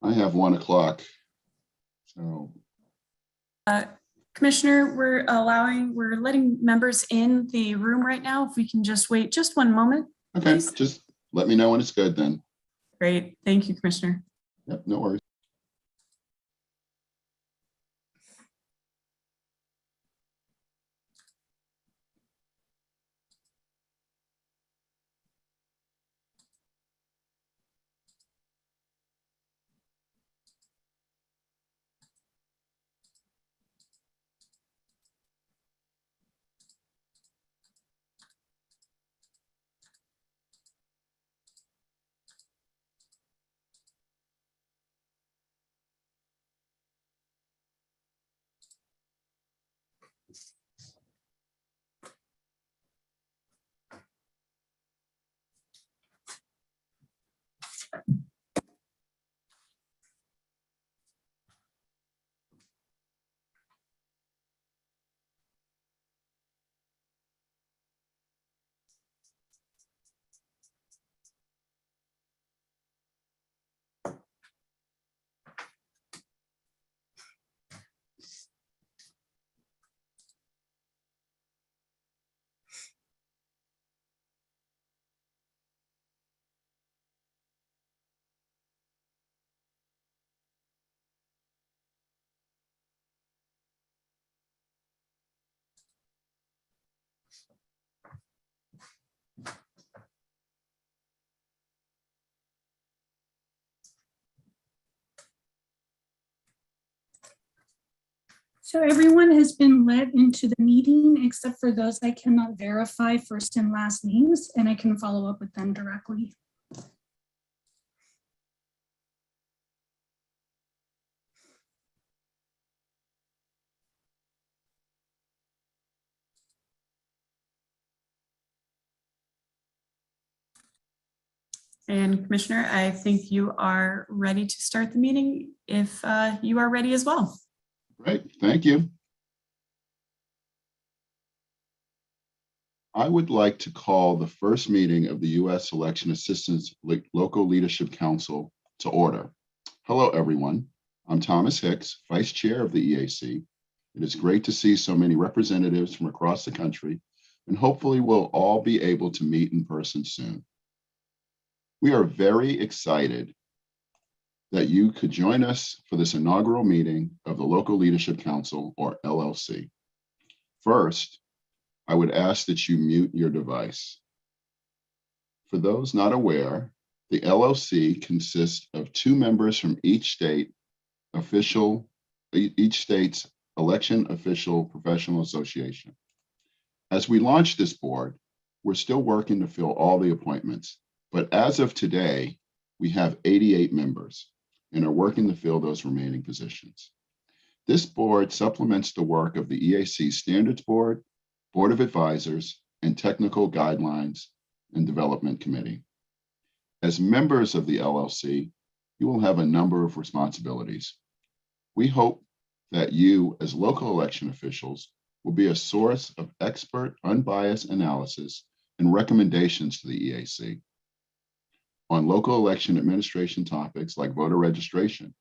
I have 1 o'clock. So. Commissioner, we're letting members in the room right now. If we can just wait just 1 moment. Okay, please. just let me know when it's good then. Great. Thank you, Commissioner. Yep, no worries. So everyone has been let into the meeting except for those I cannot verify first and last names, and I can follow up with them directly. And Commissioner, I think you are ready to start the meeting if you are ready as well. Great, thank you. I would like to call the first meeting of the U.S. Election Assistance Local Leadership Council to order. Hello, everyone. I'm Thomas Hicks, Vice Chair of the EAC. It is great to see so many representatives from across the country, and hopefully we'll all be able to meet in person soon. We are very excited that you could join us for this inaugural meeting of the Local Leadership Council, or LLC. First, I would ask that you mute your device. For those not aware, the LLC consists of 2 members from each state's election official professional association. As we launch this board, we're still working to fill all the appointments, but as of today, we have 88 members and are working to fill those remaining positions. This board supplements the work of the EAC Standards Board, Board of Advisors, and Technical Guidelines and Development Committee. As members of the LLC, you will have a number of responsibilities. We hope that you, as local election officials, will be a source of expert, unbiased analysis and recommendations to the EAC on local election administration topics like voter registration,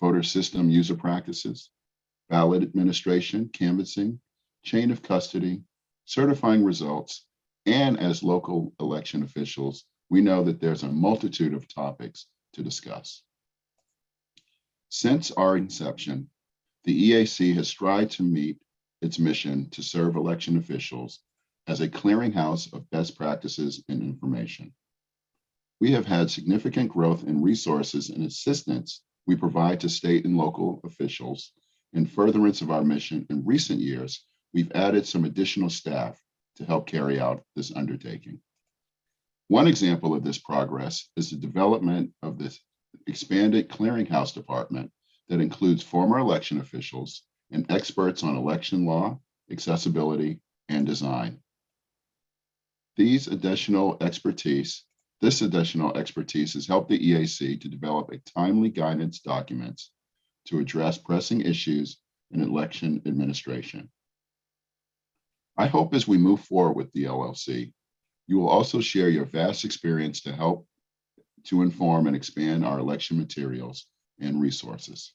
voter system user practices, ballot administration, canvassing, chain of custody, certifying results, and as local election officials, we know that there's a multitude of topics to discuss. Since our inception, the EAC has strived to meet its mission to serve election officials as a clearinghouse of best practices and information. We have had significant growth in resources and assistance we provide to state and local officials. In furtherance of our mission in recent years, we've added some additional staff to help carry out this undertaking. One example of this progress is the development of this expanded clearinghouse department that includes former election officials and experts on election law, accessibility, and design. This additional expertise has helped the EAC to develop a timely guidance documents to address pressing issues in election administration. I hope as we move forward with the LLC, you will also share your vast experience to help to inform and expand our election materials and resources.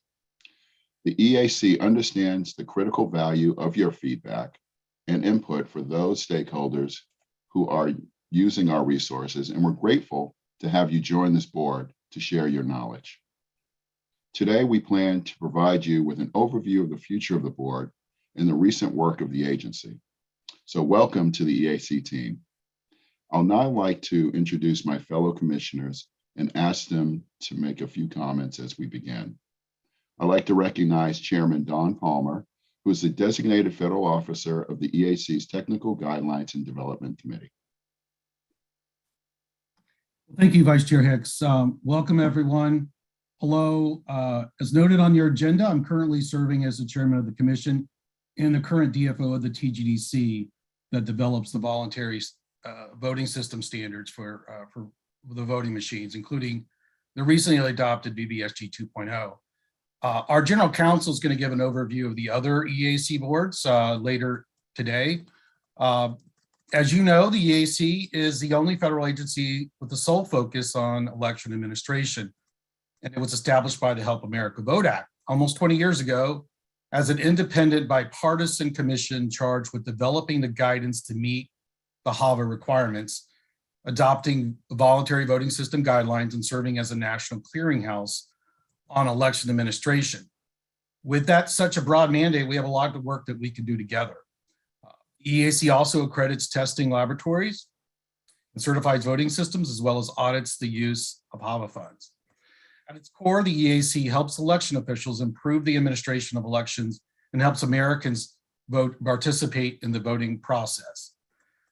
The EAC understands the critical value of your feedback and input for those stakeholders who are using our resources, and we're grateful to have you join this board to share your knowledge. Today, we plan to provide you with an overview of the future of the board and the recent work of the agency. So welcome to the EAC team. I'll now like to introduce my fellow commissioners and ask them to make a few comments as we begin. I'd like to recognize Chairman Don Palmer, who is the designated federal officer of the EAC's Technical Guidelines and Development Committee. Thank you, Vice Chair Hicks. Welcome, everyone. Hello. As noted on your agenda, I'm currently serving as the chairman of the commission and the current DFO of the TGDC that develops the voluntary voting system standards for the voting machines, including the recently adopted VBSG 2.0. Our general counsel is going to give an overview of the other EAC boards later today. As you know, the EAC is the only federal agency with the sole focus on election administration, and it was established by the Help America Vote Act almost 20 years ago as an independent bipartisan commission charged with developing the guidance to meet the HAVA requirements, adopting voluntary voting system guidelines, and serving as a national clearinghouse on election administration. With that, such a broad mandate, we have a lot of work that we can do together. EAC also accredits testing laboratories and certifies voting systems, as well as audits the use of HAVA funds. At its core, the EAC helps election officials improve the administration of elections and helps Americans participate in the voting process.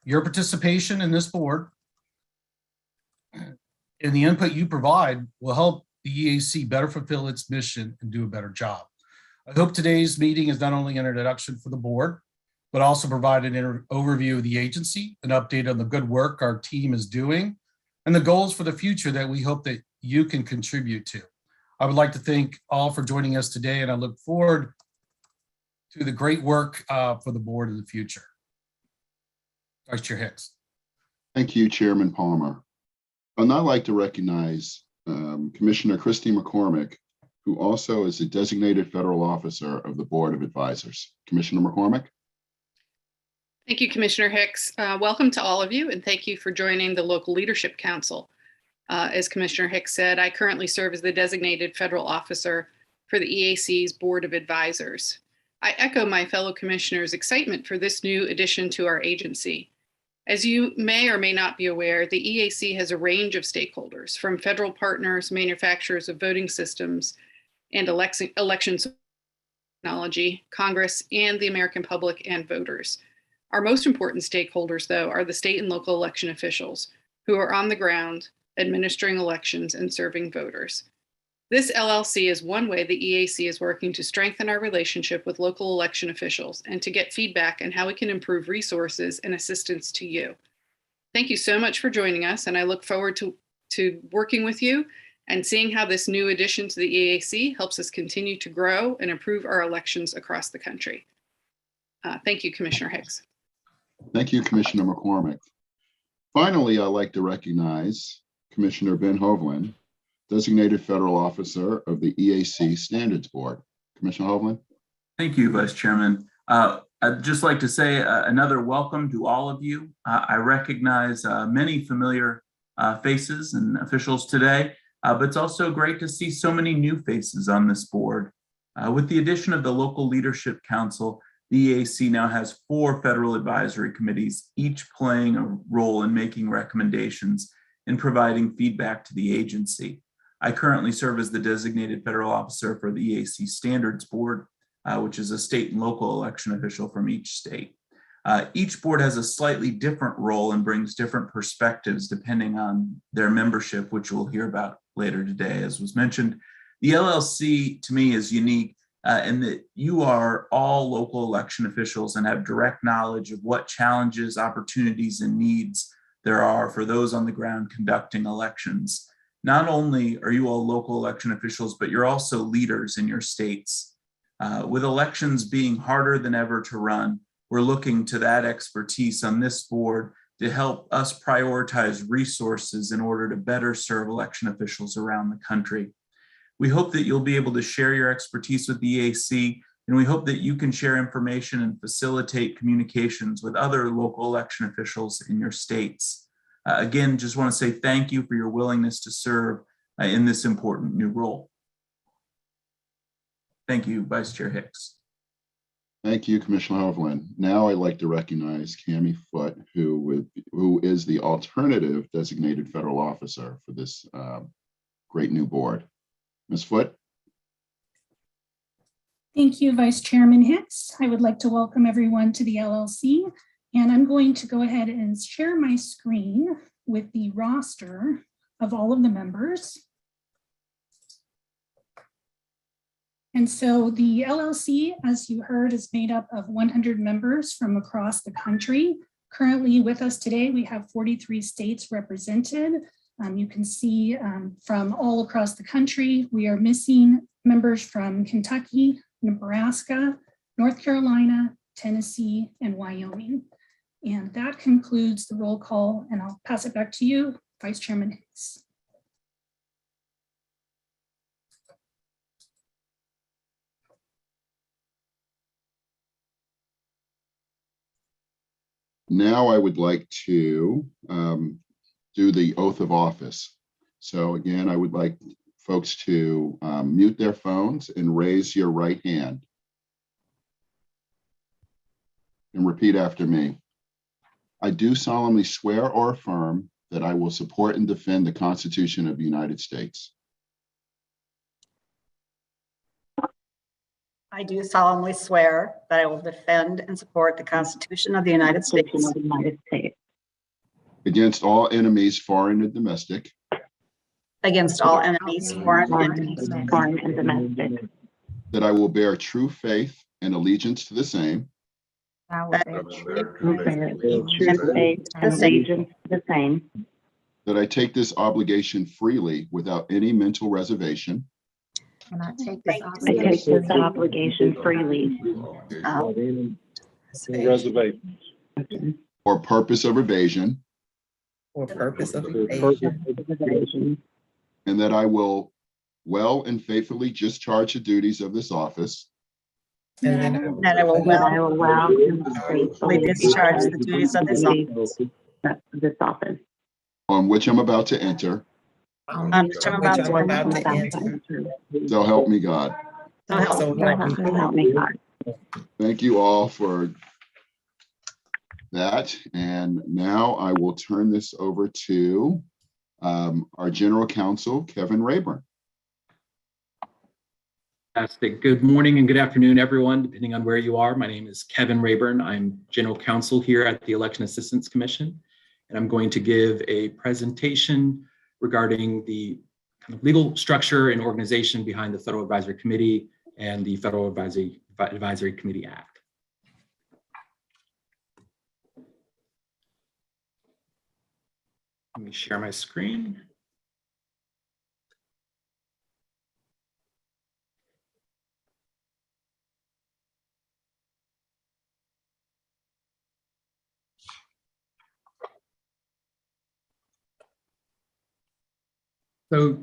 Your participation in this board and the input you provide will help the EAC better fulfill its mission and do a better job. I hope today's meeting is not only an introduction for the board, but also provide an overview of the agency, an update on the good work our team is doing, and the goals for the future that we hope that you can contribute to. I would like to thank all for joining us today, and I look forward to the great work for the board in the future. Vice Chair Hicks. Thank you, Chairman Palmer. I'd now like to recognize Commissioner Christy McCormick, who also is the designated federal officer of the Board of Advisors. Commissioner McCormick. Thank you, Commissioner Hicks. Welcome to all of you, and thank you for joining the Local Leadership Council. As Commissioner Hicks said, I currently serve as the designated federal officer for the EAC's Board of Advisors. I echo my fellow commissioners' excitement for this new addition to our agency. As you may or may not be aware, the EAC has a range of stakeholders, from federal partners, manufacturers of voting systems, and election technology, Congress, and the American public and voters. Our most important stakeholders, though, are the state and local election officials who are on the ground administering elections and serving voters. This LLC is one way the EAC is working to strengthen our relationship with local election officials and to get feedback on how we can improve resources and assistance to you. Thank you so much for joining us, and I look forward to working with you and seeing how this new addition to the EAC helps us continue to grow and improve our elections across the country. Thank you, Commissioner Hicks. Thank you, Commissioner McCormick. Finally, I'd like to recognize Commissioner Ben Hovland, designated federal officer of the EAC Standards Board. Commissioner Hovland. Thank you, Vice Chairman. I'd just like to say another welcome to all of you. I recognize many familiar faces and officials today, but it's also great to see so many new faces on this board. With the addition of the Local Leadership Council, the EAC now has 4 federal advisory committees, each playing a role in making recommendations and providing feedback to the agency. I currently serve as the designated federal officer for the EAC Standards Board, which is a state and local election official from each state. Each board has a slightly different role and brings different perspectives depending on their membership, which we'll hear about later today. As was mentioned, the LLC to me is unique in that you are all local election officials and have direct knowledge of what challenges, opportunities, and needs there are for those on the ground conducting elections. Not only are you all local election officials, but you're also leaders in your states. With elections being harder than ever to run, we're looking to that expertise on this board to help us prioritize resources in order to better serve election officials around the country. We hope that you'll be able to share your expertise with the EAC, and we hope that you can share information and facilitate communications with other local election officials in your states. Again, just want to say thank you for your willingness to serve in this important new role. Thank you, Vice Chair Hicks. Thank you, Commissioner Hovland. Now I'd like to recognize Cammie Foote, who is the alternative designated federal officer for this great new board. Ms. Foote? Thank you, Vice Chairman Hicks. I would like to welcome everyone to the LLC, and I'm going to go ahead and share my screen with the roster of all of the members. And so the LLC, as you heard, is made up of 100 members from across the country. Currently with us today, we have 43 states represented. You can see from all across the country. We are missing members from Kentucky, Nebraska, North Carolina, Tennessee, and Wyoming. And that concludes the roll call, and I'll pass it back to you, Vice Chairman Hicks. Now I would like to do the oath of office. So again, I would like folks to mute their phones and raise your right hand. And repeat after me. I do solemnly swear or affirm that I will support and defend the Constitution of the United States. I do solemnly swear that I will defend and support the Constitution of the United States Against all enemies, foreign and domestic. against all enemies, foreign and domestic. That I will bear true faith and allegiance to the same. That That I take this obligation freely without any mental reservation. And I take this obligation freely. Reservation. Or purpose of evasion. For purpose of evasion. And that I will well and faithfully discharge the duties of this office. And that I will well faithfully discharge the duties of this office. On which I'm about to enter. On which I'm about to enter. So help me God. So help me God. Thank you all for that. And now I will turn this over to our General Counsel, Kevin Rayburn. Fantastic. Good morning and good afternoon, everyone, depending on where you are. My name is Kevin Rayburn. I'm General Counsel here at the Election Assistance Commission, and I'm going to give a presentation regarding the kind of legal structure and organization behind the Federal Advisory Committee and the Federal Advisory Committee Act. Let me share my screen. So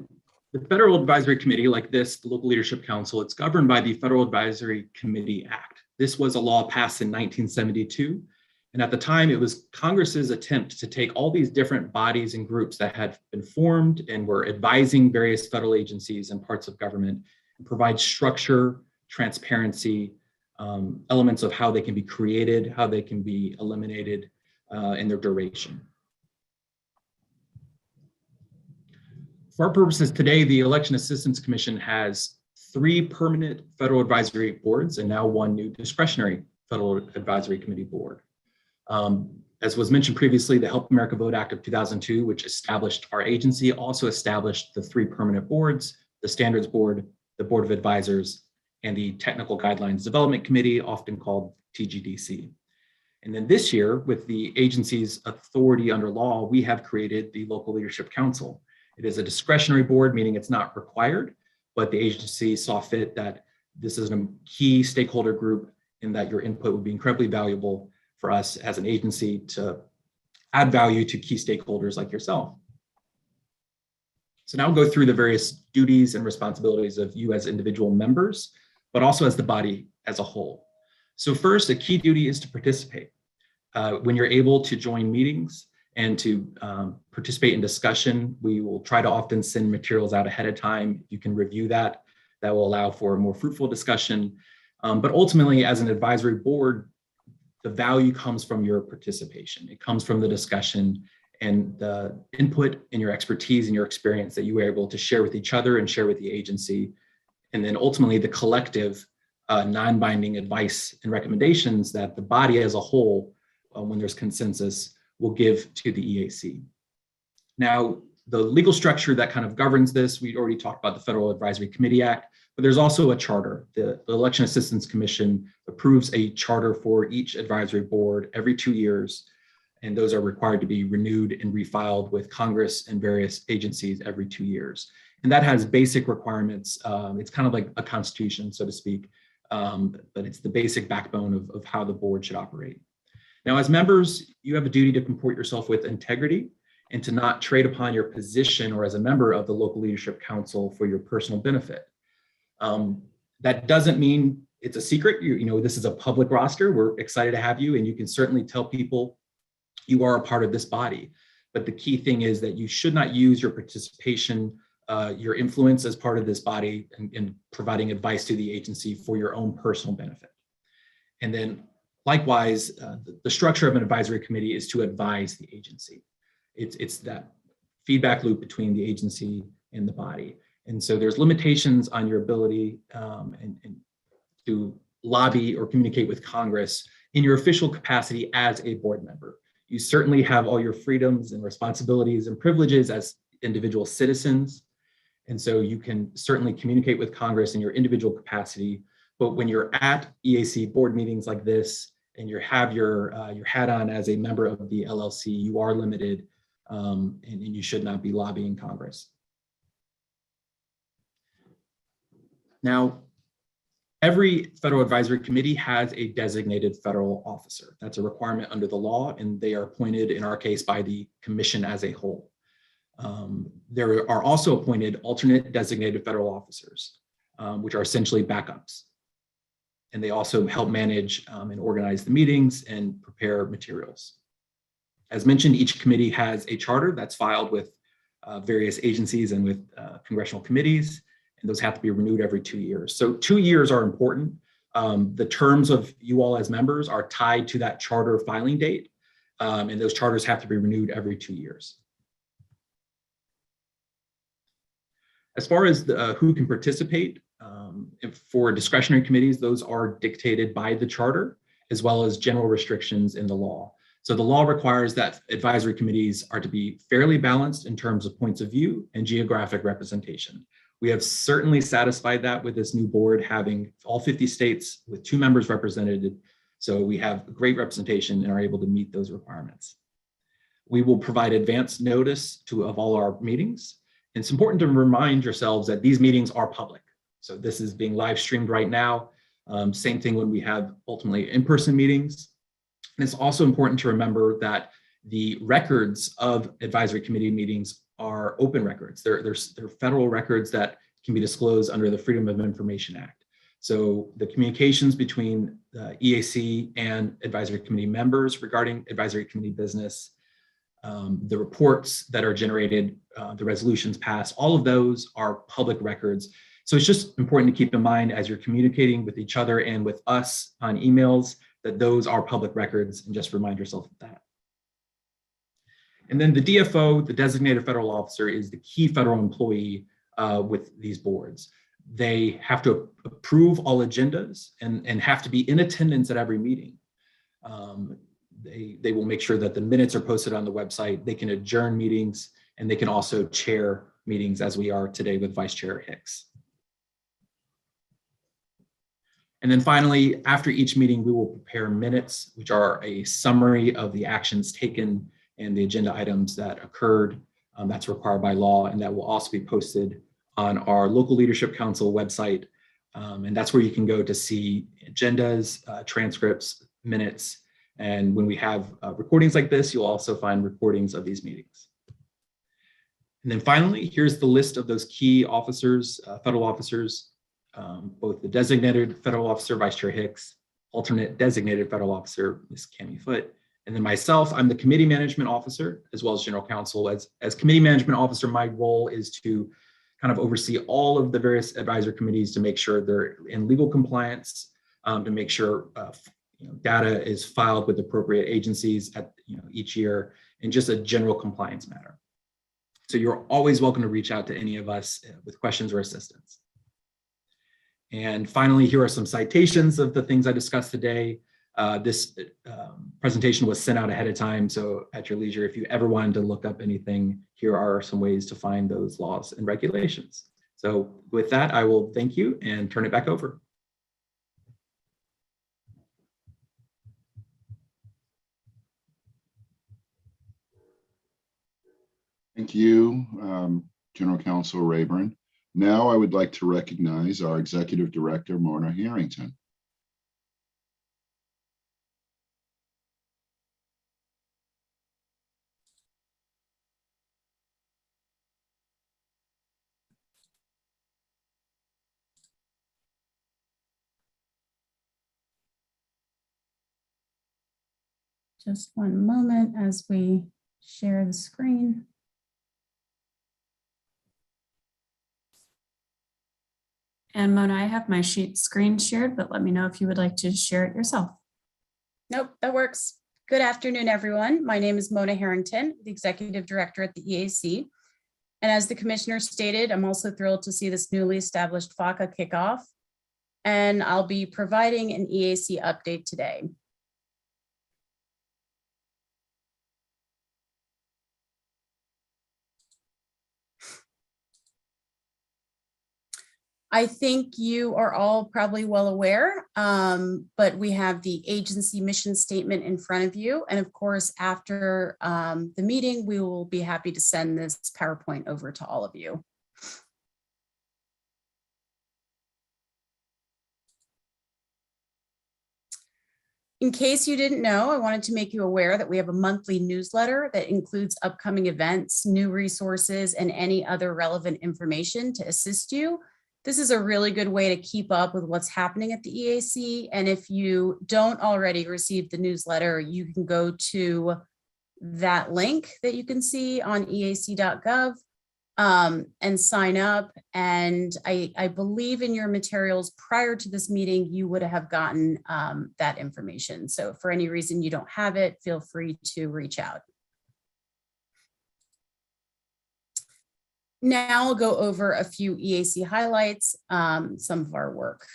the Federal Advisory Committee, like this, the Local Leadership Council, it's governed by the Federal Advisory Committee Act. This was a law passed in 1972. And at the time, it was Congress's attempt to take all these different bodies and groups that had been formed and were advising various federal agencies and parts of government and provide structure, transparency, elements of how they can be created, how they can be eliminated, and their duration. For our purposes today, the Election Assistance Commission has 3 permanent federal advisory boards and now 1 new discretionary Federal Advisory Committee board. As was mentioned previously, the Help America Vote Act of 2002, which established our agency, also established the 3 permanent boards, the Standards Board, the Board of Advisors, and the Technical Guidelines Development Committee, often called TGDC. And then this year, with the agency's authority under law, we have created the Local Leadership Council. It is a discretionary board, meaning it's not required, but the agency saw fit that this is a key stakeholder group and that your input would be incredibly valuable for us as an agency to add value to key stakeholders like yourself. So now I'll go through the various duties and responsibilities of you as individual members, but also as the body as a whole. So first, a key duty is to participate. When you're able to join meetings and to participate in discussion, we will try to often send materials out ahead of time. You can review that. That will allow for a more fruitful discussion. But ultimately, as an advisory board, the value comes from your participation. It comes from the discussion and the input and your expertise and your experience that you were able to share with each other and share with the agency. And then ultimately the collective non-binding advice and recommendations that the body as a whole, when there's consensus, will give to the EAC. Now, the legal structure that kind of governs this, we already talked about the Federal Advisory Committee Act, but there's also a charter. The Election Assistance Commission approves a charter for each advisory board every 2 years, and those are required to be renewed and refiled with Congress and various agencies every 2 years. And that has basic requirements. It's kind of like a constitution, so to speak, but it's the basic backbone of how the board should operate. Now, as members, you have a duty to comport yourself with integrity and to not trade upon your position or as a member of the local leadership council for your personal benefit. That doesn't mean it's a secret. You know, this is a public roster. We're excited to have you, and you can certainly tell people you are a part of this body. But the key thing is that you should not use your participation, your influence as part of this body in providing advice to the agency for your own personal benefit. And then likewise, the structure of an advisory committee is to advise the agency. It's that feedback loop between the agency and the body. And so there's limitations on your ability and to lobby or communicate with Congress in your official capacity as a board member. You certainly have all your freedoms and responsibilities and privileges as individual citizens. And so you can certainly communicate with Congress in your individual capacity. But when you're at EAC board meetings like this and you have your hat on as a member of the LLC, you are limited and you should not be lobbying Congress. Now, every federal advisory committee has a designated federal officer. That's a requirement under the law, and they are appointed, in our case, by the commission as a whole. There are also appointed alternate designated federal officers, which are essentially backups. And they also help manage and organize the meetings and prepare materials. As mentioned, each committee has a charter that's filed with various agencies and with congressional committees. And those have to be renewed every 2 years. So 2 years are important. The terms of you all as members are tied to that charter filing date. And those charters have to be renewed every 2 years. As far as who can participate, for discretionary committees, those are dictated by the charter, as well as general restrictions in the law. So the law requires that advisory committees are to be fairly balanced in terms of points of view and geographic representation. We have certainly satisfied that with this new board having all 50 states with 2 members represented. So we have great representation and are able to meet those requirements. We will provide advance notice of all our meetings. And it's important to remind yourselves that these meetings are public. So this is being live streamed right now. Same thing when we have ultimately in-person meetings. And it's also important to remember that the records of advisory committee meetings are open records. They're federal records that can be disclosed under the Freedom of Information Act. So the communications between the EAC and advisory committee members regarding advisory committee business, the reports that are generated, the resolutions passed, all of those are public records. So it's just important to keep in mind as you're communicating with each other and with us on emails that those are public records, and just remind yourself of that. And then the DFO, the designated federal officer, is the key federal employee with these boards. They have to approve all agendas and have to be in attendance at every meeting. They will make sure that the minutes are posted on the website. They can adjourn meetings, and they can also chair meetings as we are today with Vice Chair Hicks. And then finally, after each meeting, we will prepare minutes, which are a summary of the actions taken and the agenda items that occurred. That's required by law, and that will also be posted on our local leadership council website. And that's where you can go to see agendas, transcripts, minutes. And when we have recordings like this, you'll also find recordings of these meetings. And then finally, here's the list of those key officers, federal officers, both the designated federal officer, Vice Chair Hicks, alternate designated federal officer, Ms. Cami Foote, and then myself, I'm the committee management officer, as well as general counsel. As committee management officer, my role is to kind of oversee all of the various advisory committees to make sure they're in legal compliance, to make sure data is filed with appropriate agencies at each year, and just a general compliance matter. So you're always welcome to reach out to any of us with questions or assistance. And finally, here are some citations of the things I discussed today. This presentation was sent out ahead of time, so at your leisure, if you ever wanted to look up anything, here are some ways to find those laws and regulations. So with that, I will thank you and turn it back over. Thank you, General Counsel Rayburn. Now I would like to recognize our Executive Director, Mona Harrington. Just one moment as we share the screen. And Mona, I have my screen shared, but let me know if you would like to share it yourself. Nope, that works. Good afternoon, everyone. My name is Mona Harrington, the Executive Director at the EAC. And as the Commissioner stated, I'm also thrilled to see this newly established FACA kickoff. And I'll be providing an EAC update today. I think you are all probably well aware, but we have the agency mission statement in front of you. And of course, after the meeting, we will be happy to send this PowerPoint over to all of you. In case you didn't know, I wanted to make you aware that we have a monthly newsletter that includes upcoming events, new resources, and any other relevant information to assist you. This is a really good way to keep up with what's happening at the EAC. And if you don't already receive the newsletter, you can go to that link that you can see on eac.gov and sign up. And I believe in your materials prior to this meeting, you would have gotten that information. So if for any reason you don't have it, feel free to reach out. Now I'll go over a few EAC highlights, some of our work.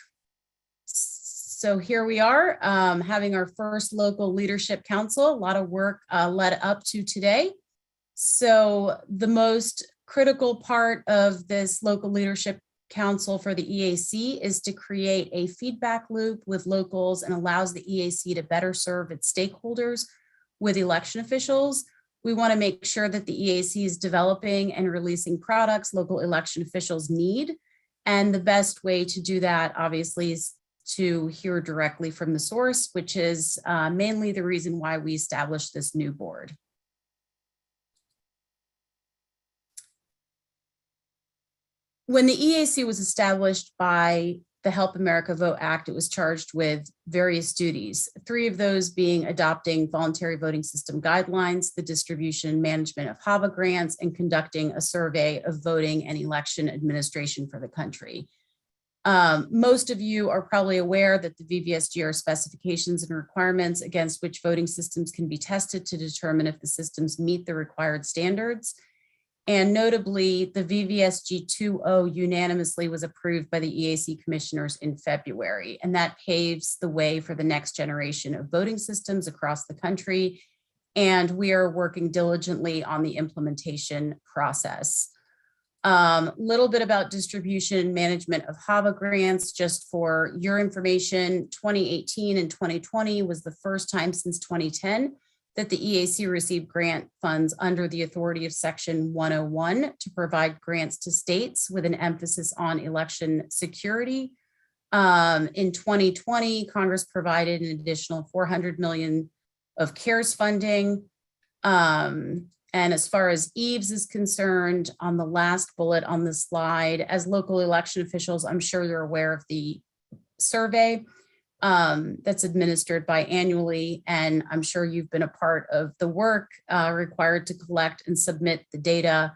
So here we are having our first local leadership council, a lot of work led up to today. So the most critical part of this local leadership council for the EAC is to create a feedback loop with locals and allows the EAC to better serve its stakeholders with election officials. We want to make sure that the EAC is developing and releasing products local election officials need. And the best way to do that, obviously, is to hear directly from the source, which is mainly the reason why we established this new board. When the EAC was established by the Help America Vote Act, it was charged with various duties, 3 of those being adopting voluntary voting system guidelines, the distribution and management of HAVA grants, and conducting a survey of voting and election administration for the country. Most of you are probably aware that the VVSG are specifications and requirements against which voting systems can be tested to determine if the systems meet the required standards. And notably, the VVSG 2.0 unanimously was approved by the EAC commissioners in February, and that paves the way for the next generation of voting systems across the country. And we are working diligently on the implementation process. Little bit about distribution and management of HAVA grants, just for your information. 2018 and 2020 was the first time since 2010 that the EAC received grant funds under the authority of Section 101 to provide grants to states with an emphasis on election security. In 2020, Congress provided an additional $400 million of CARES funding. And And as far as EVES is concerned, on the last bullet on the slide, as local election officials, I'm sure you're aware of the survey that's administered biannually, and I'm sure you've been a part of the work required to collect and submit the data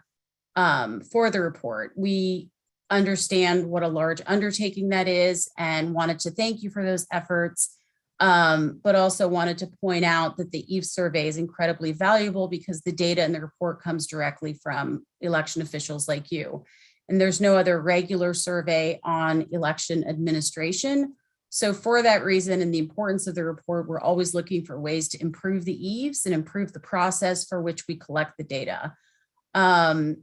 for the report. We understand what a large undertaking that is and wanted to thank you for those efforts, but also wanted to point out that the EVE survey is incredibly valuable because the data in the report comes directly from election officials like you. And there's no other regular survey on election administration. So for that reason and the importance of the report, we're always looking for ways to improve the EVES and improve the process for which we collect the data.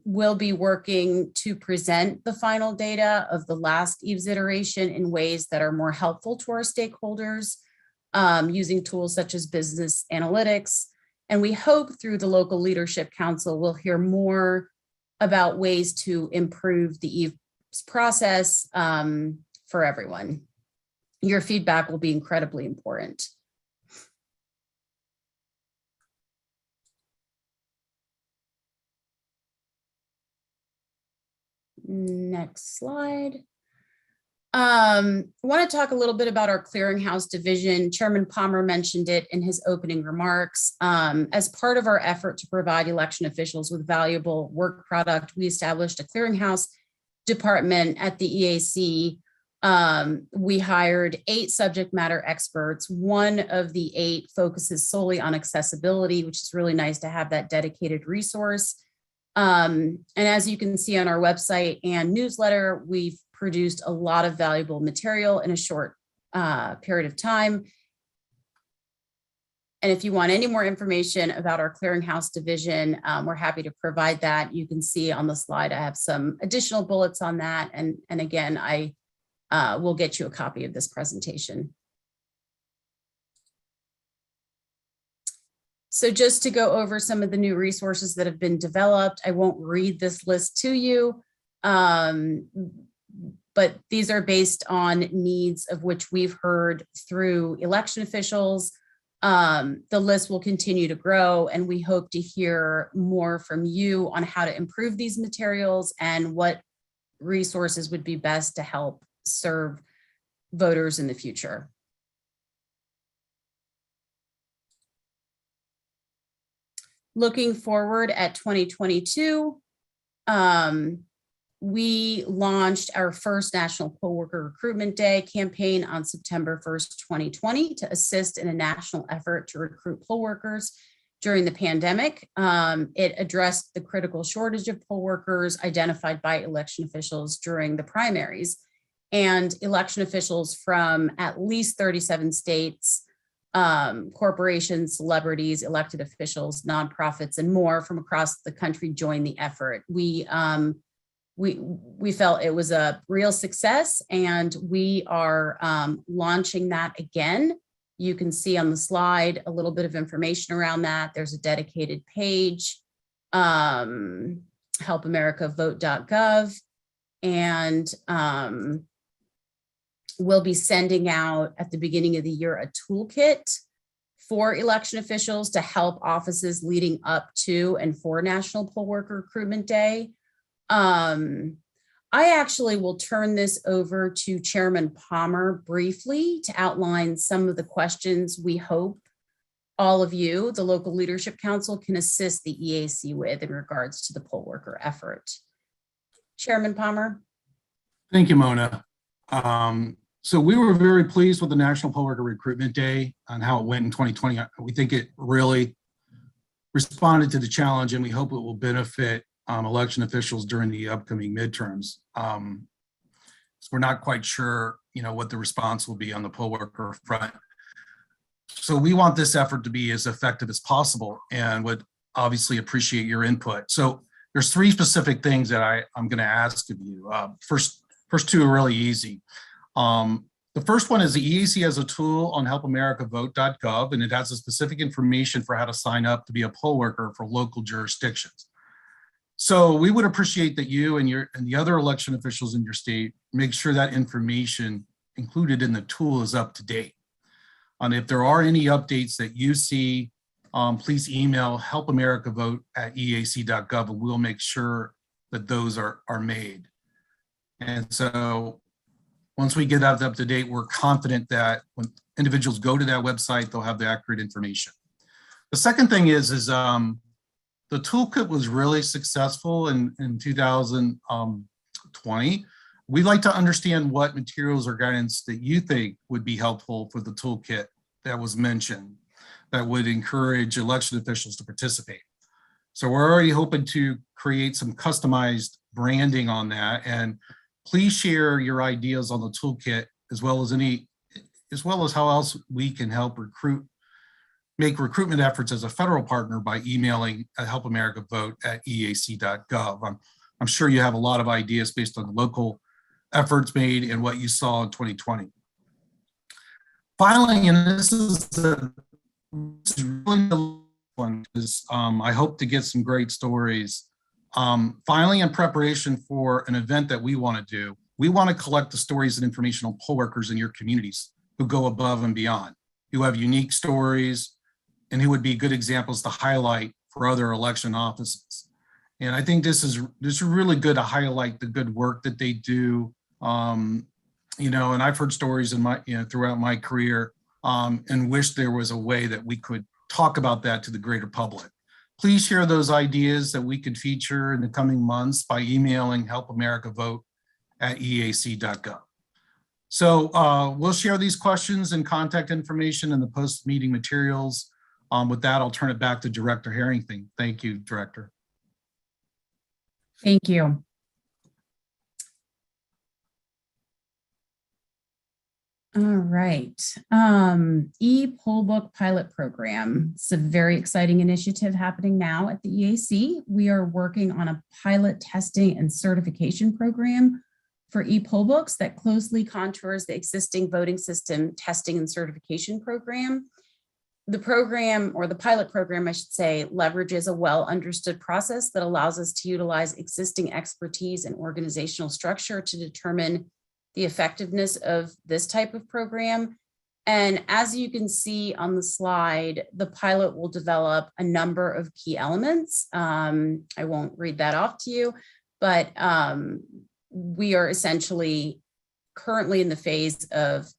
We'll be working to present the final data of the last EVES iteration in ways that are more helpful to our stakeholders, using tools such as business analytics. And we hope through the Local Leadership Council, we'll hear more about ways to improve the EVES process for everyone. Your feedback will be incredibly important. Next slide. I want to talk a little bit about our Clearinghouse Division. Chairman Palmer mentioned it in his opening remarks. As part of our effort to provide election officials with valuable work product, we established a Clearinghouse department at the EAC. We hired 8 subject matter experts. One of the 8 focuses solely on accessibility, which is really nice to have that dedicated resource. And as you can see on our website and newsletter, we've produced a lot of valuable material in a short period of time. And if you want any more information about our Clearinghouse Division, we're happy to provide that. You can see on the slide, I have some additional bullets on that. And again, I will get you a copy of this presentation. So just to go over some of the new resources that have been developed, I won't read this list to you, but these are based on needs of which we've heard through election officials. The list will continue to grow, and we hope to hear more from you on how to improve these materials and what resources would be best to help serve voters in the future. Looking forward at 2022, we launched our first National Poll Worker Recruitment Day campaign on September 1st, 2020 to assist in a national effort to recruit poll workers during the pandemic. It addressed the critical shortage of poll workers identified by election officials during the primaries, and election officials from at least 37 states, corporations, celebrities, elected officials, nonprofits, and more from across the country joined the effort. We felt it was a real success, and we are launching that again. You can see on the slide a little bit of information around that. There's a dedicated page, helpamericavote.gov, and we'll be sending out at the beginning of the year a toolkit for election officials to help offices leading up to and for National Poll Worker Recruitment Day. I actually will turn this over to Chairman Palmer briefly to outline some of the questions we hope all of you, the Local Leadership Council, can assist the EAC with in regards to the poll worker effort. Chairman Palmer. Thank you, Mona. So we were very pleased with the National Poll Worker Recruitment Day and how it went in 2020. We think it really responded to the challenge, and we hope it will benefit election officials during the upcoming midterms. So we're not quite sure, what the response will be on the poll worker front. So we want this effort to be as effective as possible and would obviously appreciate your input. So there's 3 specific things that I'm going to ask of you. First 2 are really easy. The first one is the EAC has a tool on helpamericavote.gov, and it has a specific information for how to sign up to be a poll worker for local jurisdictions. So we would appreciate that you and the other election officials in your state make sure that information included in the tool is up to date. And if there are any updates that you see please email helpamericavote@eac.gov, and we'll make sure that those are made. And so once we get that up to date, we're confident that when individuals go to that website, they'll have the accurate information. The second thing is the toolkit was really successful in 2020. We'd like to understand what materials or guidance that you think would be helpful for the toolkit that was mentioned that would encourage election officials to participate. So we're already hoping to create some customized branding on that, and please share your ideas on the toolkit as well as how else we can help make recruitment efforts as a federal partner by emailing helpamericavote@eac.gov. I'm sure you have a lot of ideas based on the local efforts made and what you saw in 2020. Finally, and this is really the one, because I hope to get some great stories. Finally, in preparation for an event that we want to do, we want to collect the stories and information on poll workers in your communities who go above and beyond, who have unique stories, and who would be good examples to highlight for other election offices. And I think this is really good to highlight the good work that they do. And I've heard stories throughout my career, and wish there was a way that we could talk about that to the greater public. Please share those ideas that we could feature in the coming months by emailing helpamericavote@eac.gov. So we'll share these questions and contact information in the post-meeting materials. With that, I'll turn it back to Director Harrington. Thank you, Director. Thank you. All right. E-Pollbook Pilot Program. It's a very exciting initiative happening now at the EAC. We are working on a pilot testing and certification program for e-pollbooks that closely contours the existing voting system testing and certification program. The program, or the pilot program, I should say, leverages a well-understood process that allows us to utilize existing expertise and organizational structure to determine the effectiveness of this type of program. And as you can see on the slide, the pilot will develop a number of key elements. I won't read that off to you, but we are essentially currently in the phase of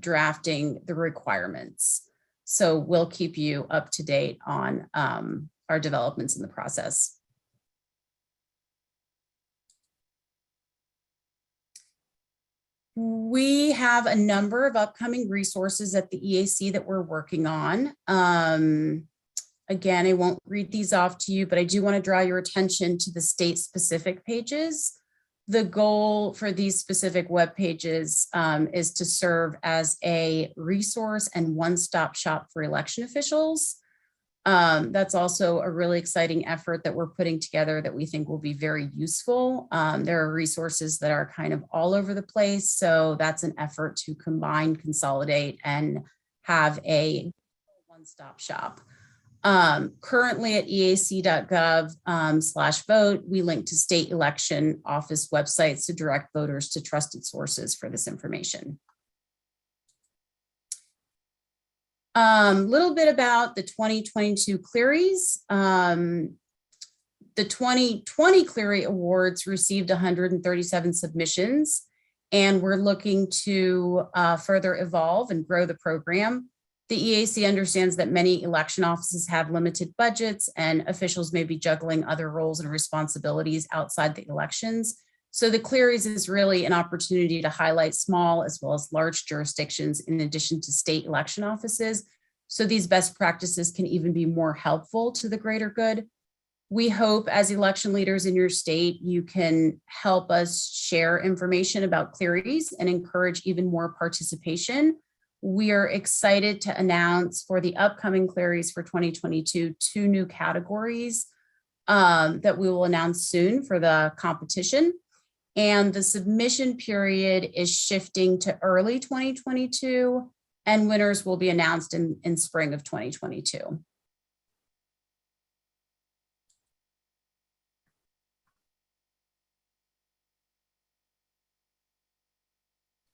drafting the requirements. So we'll keep you up to date on our developments in the process. We have a number of upcoming resources at the EAC that we're working on. Again, I won't read these off to you, but I do want to draw your attention to the state-specific pages. The goal for these specific web pages is to serve as a resource and one-stop shop for election officials. That's also a really exciting effort that we're putting together that we think will be very useful. There are resources that are kind of all over the place, so that's an effort to combine, consolidate, and have a one-stop shop. Currently at eac.gov/vote, we link to state election office websites to direct voters to trusted sources for this information. Little bit about the 2022 Clearies. The 2020 Cleary Awards received 137 submissions, and we're looking to further evolve and grow the program. The EAC understands that many election offices have limited budgets and officials may be juggling other roles and responsibilities outside the elections. So the Clearies is really an opportunity to highlight small as well as large jurisdictions in addition to state election offices. So these best practices can even be more helpful to the greater good. We hope as election leaders in your state, you can help us share information about Clearies and encourage even more participation. We are excited to announce for the upcoming Clearies for 2022, 2 new categories that we will announce soon for the competition. And the submission period is shifting to early 2022, and winners will be announced in spring of 2022.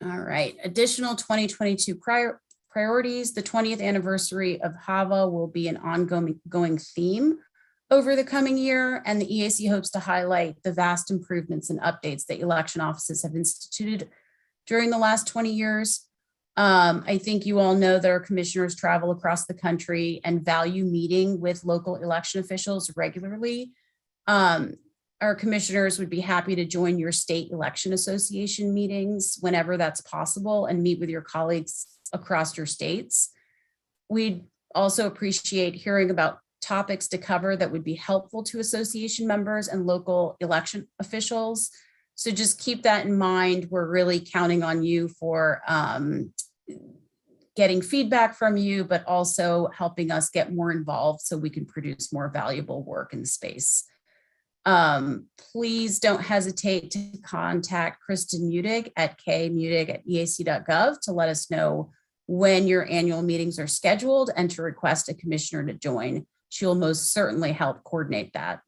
All right, additional 2022 priorities. The 20th anniversary of HAVA will be an ongoing theme over the coming year, and the EAC hopes to highlight the vast improvements and updates that election offices have instituted during the last 20 years. I think you all know that our commissioners travel across the country and value meeting with local election officials regularly. Our commissioners would be happy to join your state election association meetings whenever that's possible and meet with your colleagues across your states. We'd also appreciate hearing about topics to cover that would be helpful to association members and local election officials. So just keep that in mind. We're really counting on you for getting feedback from you, but also helping us get more involved so we can produce more valuable work in the space. Please don't hesitate to contact Kristen Mudig at kmudig@eac.gov to let us know when your annual meetings are scheduled and to request a commissioner to join. She'll most certainly help coordinate that.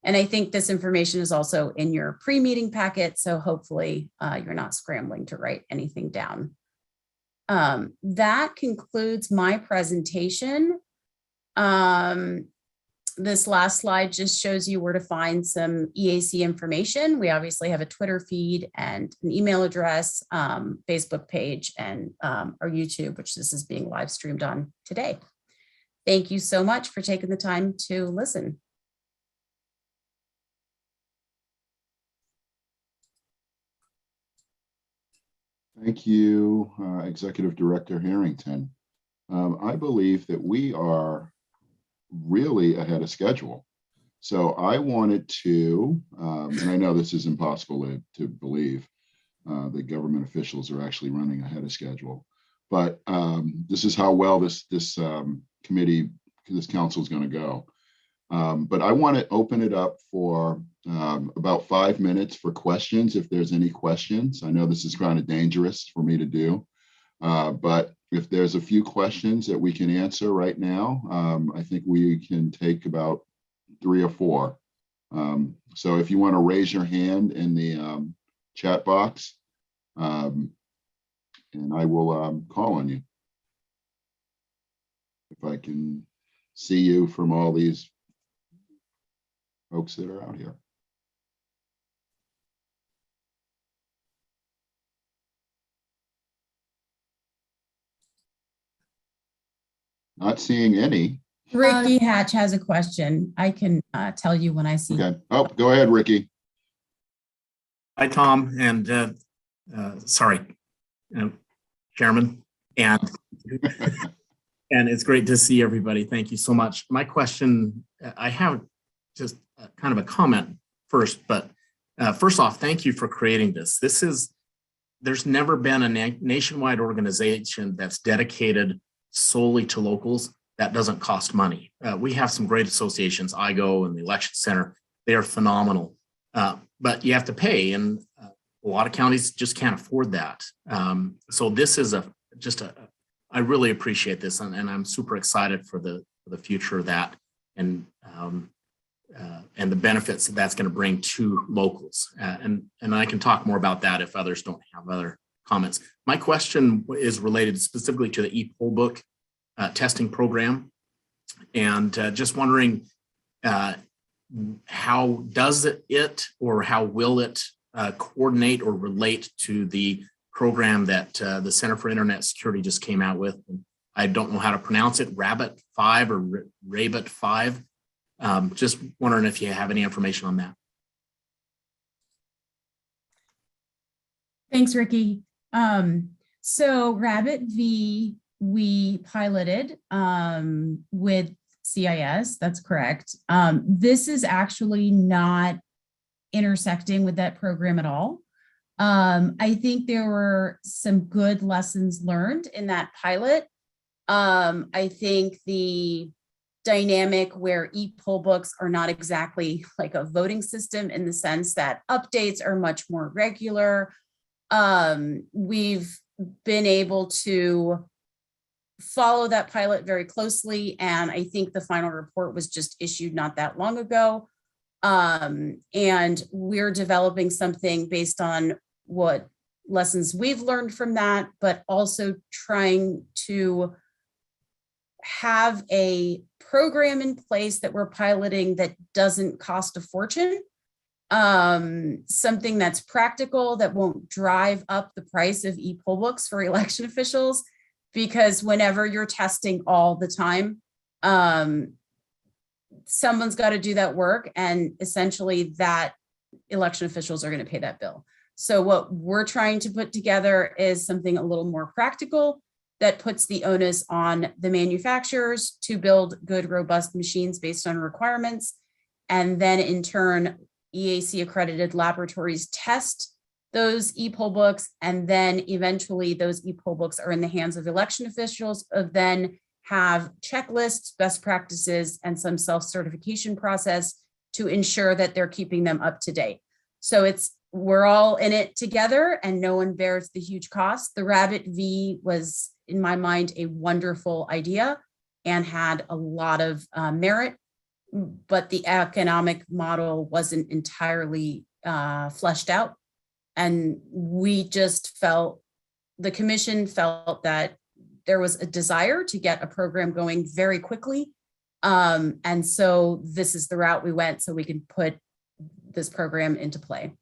And I think this information is also in your pre-meeting packet, so hopefully you're not scrambling to write anything down. That concludes my presentation. This last slide just shows you where to find some EAC information. We obviously have a Twitter feed and an email address, Facebook page, and our YouTube, which this is being live streamed on today. Thank you so much for taking the time to listen. Thank you, Executive Director Harrington. I believe that we are really ahead of schedule. So I wanted to, and I know this is impossible to believe, that government officials are actually running ahead of schedule, but this is how well this committee, this council is going to go. But I want to open it up for about 5 minutes for questions, if there's any questions. I know this is kind of dangerous for me to do, but if there's a few questions that we can answer right now, I think we can take about 3 or 4. So if you want to raise your hand in the chat box, and I will call on you. If I can see you from all these folks that are out here. Not seeing any. Ricky Hatch has a question. I can tell you when I see. Okay. Oh, go ahead, Ricky. Hi, Tom, and sorry, Chairman, and and it's great to see everybody. Thank you so much. My question, I have just kind of a comment first, but first off, thank you for creating this. There's never been a nationwide organization that's dedicated solely to locals that doesn't cost money. We have some great associations, IGO and the Election Center. They are phenomenal, but you have to pay, and a lot of counties just can't afford that. So this is I really appreciate this, and I'm super excited for the future of that, and the benefits that's going to bring to locals. And I can talk more about that if others don't have other comments. My question is related specifically to the e-poll book testing program, and just wondering how does it or how will it coordinate or relate to the program that the Center for Internet Security just came out with. I don't know how to pronounce it, Rabbit 5 or Rabbit 5. Just wondering if you have any information on that. Thanks, Ricky. So Rabbit V, we piloted with CIS, that's correct. This is actually not intersecting with that program at all. I think there were some good lessons learned in that pilot. I think the dynamic where e-poll books are not exactly like a voting system in the sense that updates are much more regular. We've been able to follow that pilot very closely, and I think the final report was just issued not that long ago. And we're developing something based on what lessons we've learned from that, but also trying to have a program in place that we're piloting that doesn't cost a fortune. Something that's practical, that won't drive up the price of e-poll books for election officials, because whenever you're testing all the time, someone's got to do that work, and essentially that election officials are going to pay that bill. So what we're trying to put together is something a little more practical that puts the onus on the manufacturers to build good, robust machines based on requirements. And then in turn, EAC accredited laboratories test those e-poll books. And then eventually those e-poll books are in the hands of election officials, of then have checklists, best practices, and some self-certification process to ensure that they're keeping them up to date. So we're all in it together and no one bears the huge cost. The Rabbit V was, in my mind, a wonderful idea and had a lot of merit, but the economic model wasn't entirely fleshed out. And we just felt, the commission felt that there was a desire to get a program going very quickly. And so this is the route we went so we can put this program into play.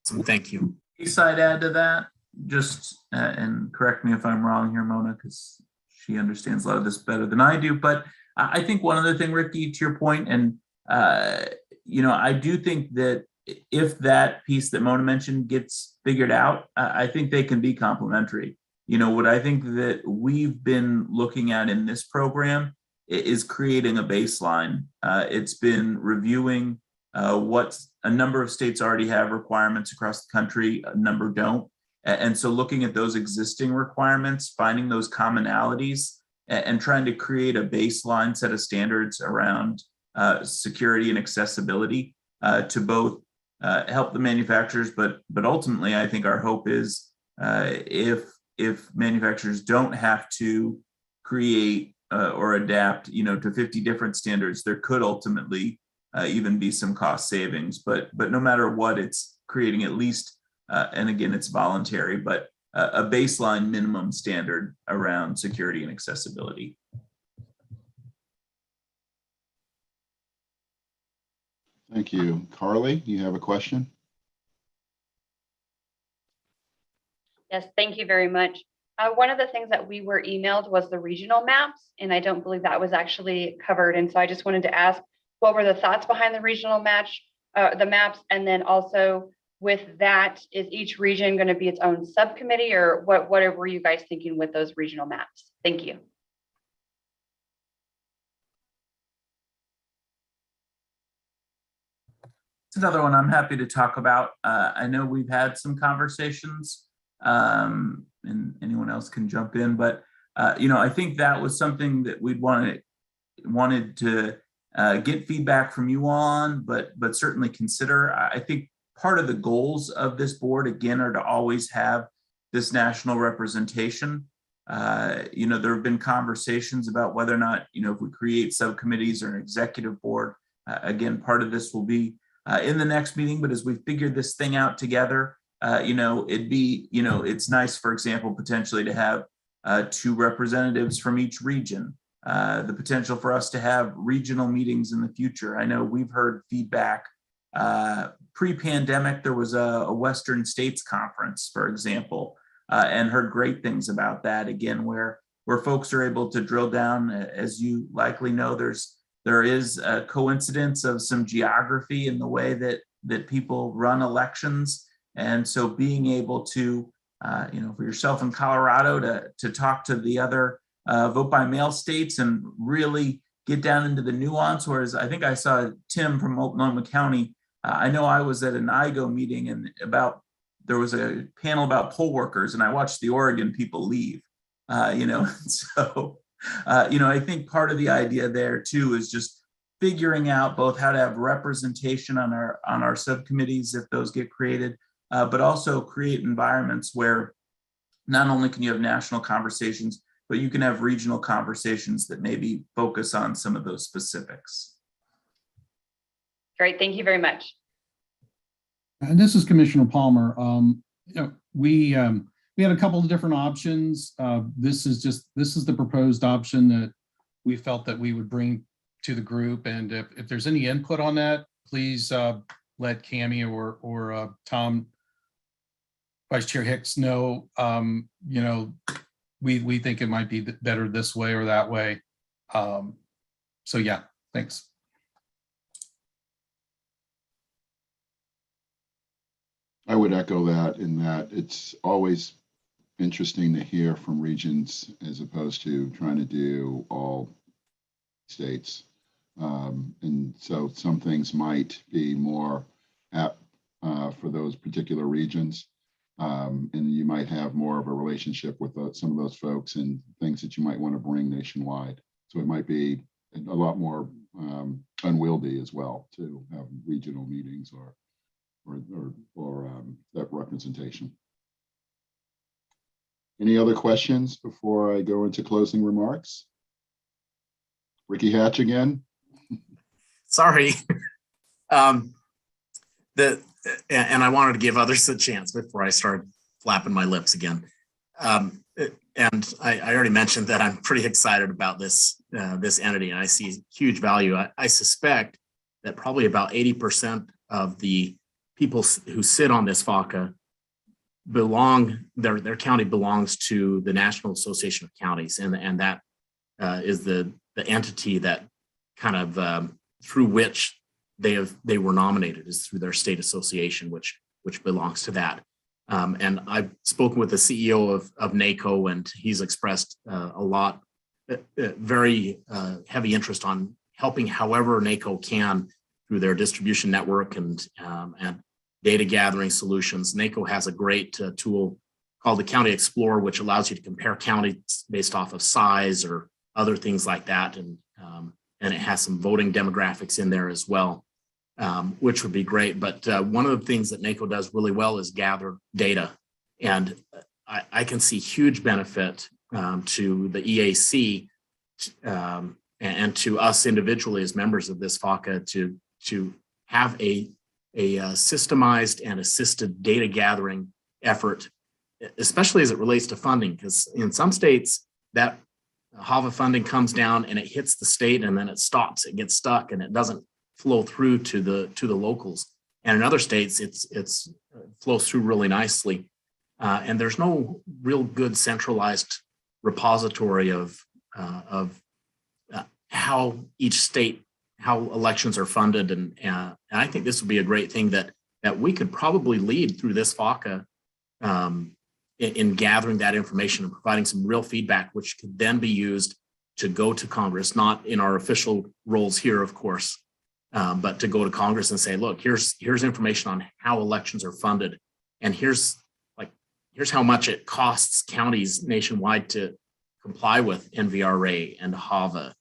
So thank you. Piece I'd add to that, just, and correct me if I'm wrong here, Mona, because she understands a lot of this better than I do. But I think one other thing, Ricky, to your point, and I do think that if that piece that Mona mentioned gets figured out, I think they can be complementary. What I think that we've been looking at in this program is creating a baseline. It's been reviewing what a number of states already have requirements across the country, a number don't. And so looking at those existing requirements, finding those commonalities, and trying to create a baseline set of standards around security and accessibility to both help the manufacturers, but ultimately, I think our hope is if manufacturers don't have to create or adapt, to 50 different standards, there could ultimately even be some cost savings. But no matter what, it's creating at least, and again, it's voluntary, but a baseline minimum standard around security and accessibility. Thank you. Carly, you have a question? Yes, thank you very much. One of the things that we were emailed was the regional maps, and I don't believe that was actually covered. And so I just wanted to ask, what were the thoughts behind the regional maps? And then also with that, is each region going to be its own subcommittee, or what were you guys thinking with those regional maps? Thank you. It's another one I'm happy to talk about. I know we've had some conversations, and anyone else can jump in, but I think that was something that we'd wanted to get feedback from you on, but certainly consider. I think part of the goals of this board, again, are to always have this national representation. There have been conversations about whether or not, if we create subcommittees or an executive board, again, part of this will be in the next meeting, but as we figure this thing out together, it's nice, for example, potentially to have 2 representatives from each region, the potential for us to have regional meetings in the future. I know we've heard feedback pre-pandemic. There was a Western States Conference, for example, and heard great things about that, again, where folks are able to drill down. As you likely know, there is a coincidence of some geography in the way that people run elections. And so being able to, for yourself in Colorado to talk to the other vote by mail states and really get down into the nuance. Whereas I think I saw Tim from Multnomah County. I know I was at an IGO meeting and there was a panel about poll workers, and I watched the Oregon people leave, so. I think part of the idea there too is just figuring out both how to have representation on our subcommittees if those get created, but also create environments where not only can you have national conversations, but you can have regional conversations that maybe focus on some of those specifics. Great, thank you very much. And this is Commissioner Palmer. We had a couple of different options. This is the proposed option that we felt that we would bring to the group. And if there's any input on that, please let Cammie or Tom, Vice Chair Hicks know. We think it might be better this way or that way. So yeah, thanks. I would echo that, in that it's always interesting to hear from regions as opposed to trying to do all states. And so some things might be more apt for those particular regions. And you might have more of a relationship with some of those folks and things that you might want to bring nationwide. So it might be a lot more unwieldy as well to have regional meetings or that representation. Any other questions before I go into closing remarks? Ricky Hatch again. Sorry. And I wanted to give others a chance before I start flapping my lips again. And I already mentioned that I'm pretty excited about this entity, and I see huge value. I suspect that probably about 80% of the people who sit on this FACA their county belongs to the National Association of Counties, and that is the entity that kind of through which they were nominated, is through their state association, which belongs to that. And I've spoken with the CEO of NACO, and he's expressed very heavy interest on helping however NACO can through their distribution network and data gathering solutions. NACO has a great tool called the County Explorer, which allows you to compare counties based off of size or other things like that. And it has some voting demographics in there as well, which would be great. But one of the things that NACO does really well is gather data. And I can see huge benefit to the EAC and to us individually as members of this FACA to have a systemized and assisted data gathering effort, especially as it relates to funding, because in some states that HAVA funding comes down and it hits the state and then it stops, it gets stuck, and it doesn't flow through to the locals. And in other states, it's flows through really nicely. And there's no real good centralized repository of how each state, how elections are funded. And I think this would be a great thing that we could probably lead through this FACA in gathering that information and providing some real feedback, which could then be used to go to Congress, not in our official roles here, of course, but to go to Congress and say, look, here's information on how elections are funded. And here's how much it costs counties nationwide to comply with NVRA and HAVA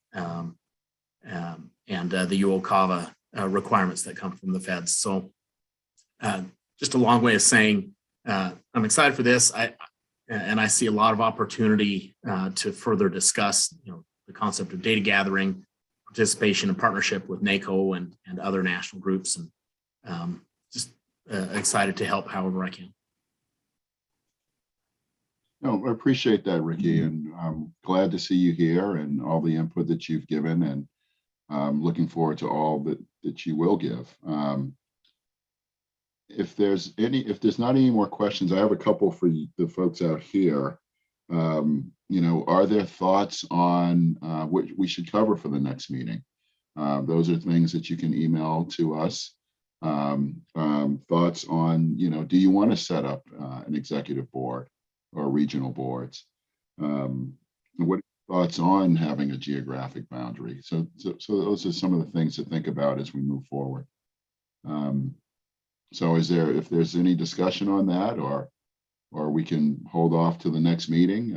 and the UOCAVA requirements that come from the feds. So just a long way of saying, I'm excited for this. I see a lot of opportunity to further discuss, the concept of data gathering, participation and partnership with NACO and other national groups, and just excited to help however I can. No, I appreciate that, Ricky, and I'm glad to see you here and all the input that you've given, and I'm looking forward to all that you will give. If there's not any more questions, I have a couple for the folks out here. Are there thoughts on what we should cover for the next meeting? Those are things that you can email to us. Thoughts on, do you want to set up an executive board or regional boards? What thoughts on having a geographic boundary? So those are some of the things to think about as we move forward. So if there's any discussion on that, or we can hold off to the next meeting,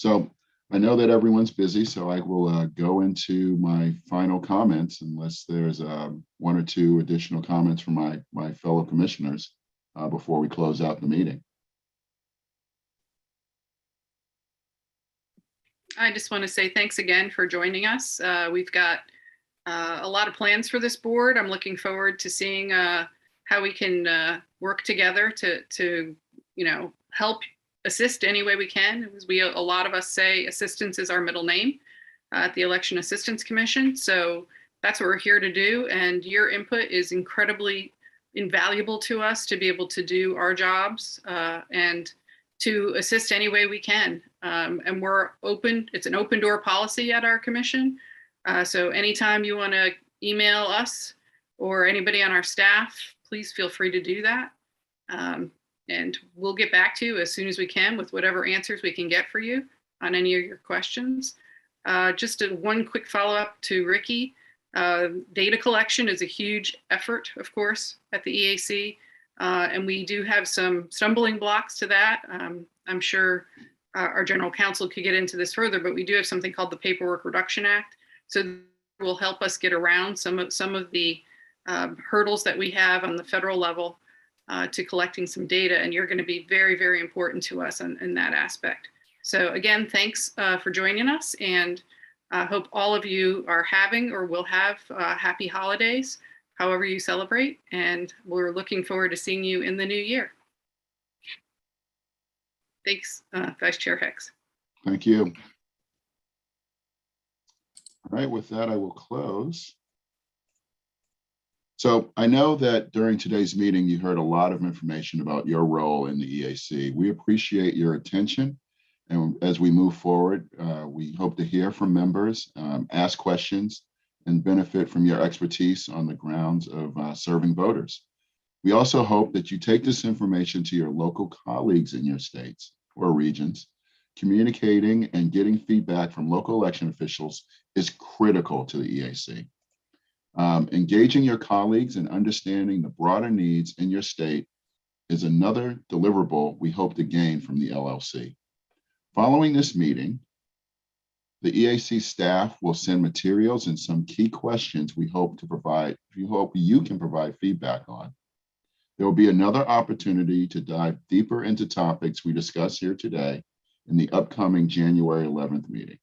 So I know that everyone's busy, so I will go into my final comments unless there's one or two additional comments from my fellow commissioners before we close out the meeting. I just want to say thanks again for joining us. We've got a lot of plans for this board. I'm looking forward to seeing how we can work together to help assist any way we can. As a lot of us say, assistance is our middle name at the Election Assistance Commission. So that's what we're here to do. And your input is incredibly invaluable to us to be able to do our jobs and to assist any way we can. And we're open. It's an open door policy at our commission. So anytime you want to email us or anybody on our staff, please feel free to do that. And we'll get back to you as soon as we can with whatever answers we can get for you on any of your questions. Just one quick follow-up to Ricky. Data collection is a huge effort, of course, at the EAC. And we do have some stumbling blocks to that. I'm sure our general counsel could get into this further, but we do have something called the Paperwork Reduction Act. So that will help us get around some of the hurdles that we have on the federal level to collecting some data. And you're going to be very, very important to us in that aspect. So again, thanks for joining us, and I hope all of you are having or will have happy holidays, however you celebrate. And we're looking forward to seeing you in the new year. Thanks, Vice Chair Hicks. Thank you. All right, with that, I will close. So I know that during today's meeting, you heard a lot of information about your role in the EAC. We appreciate your attention. And as we move forward, we hope to hear from members, ask questions, and benefit from your expertise on the grounds of serving voters. We also hope that you take this information to your local colleagues in your states or regions. Communicating and getting feedback from local election officials is critical to the EAC. Engaging your colleagues and understanding the broader needs in your state is another deliverable we hope to gain from the LLC. Following this meeting, the EAC staff will send materials and some key questions we hope you can provide feedback on. There will be another opportunity to dive deeper into topics we discuss here today in the upcoming January 11th meeting.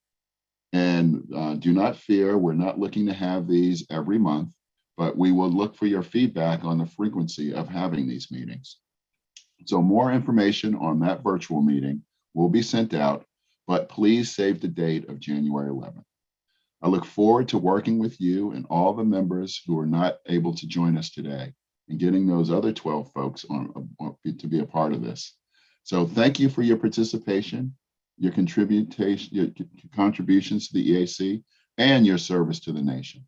And do not fear, we're not looking to have these every month, but we will look for your feedback on the frequency of having these meetings. So more information on that virtual meeting will be sent out, but please save the date of January 11th. I look forward to working with you and all the members who are not able to join us today and getting those other 12 folks to be a part of this. So thank you for your participation, your contributions to the EAC, and your service to the nation.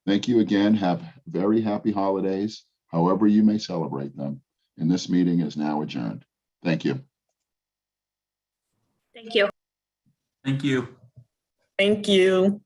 Thank you again. Have very happy holidays, however you may celebrate them. And this meeting is now adjourned. Thank you. Thank you. Thank you. Thank you.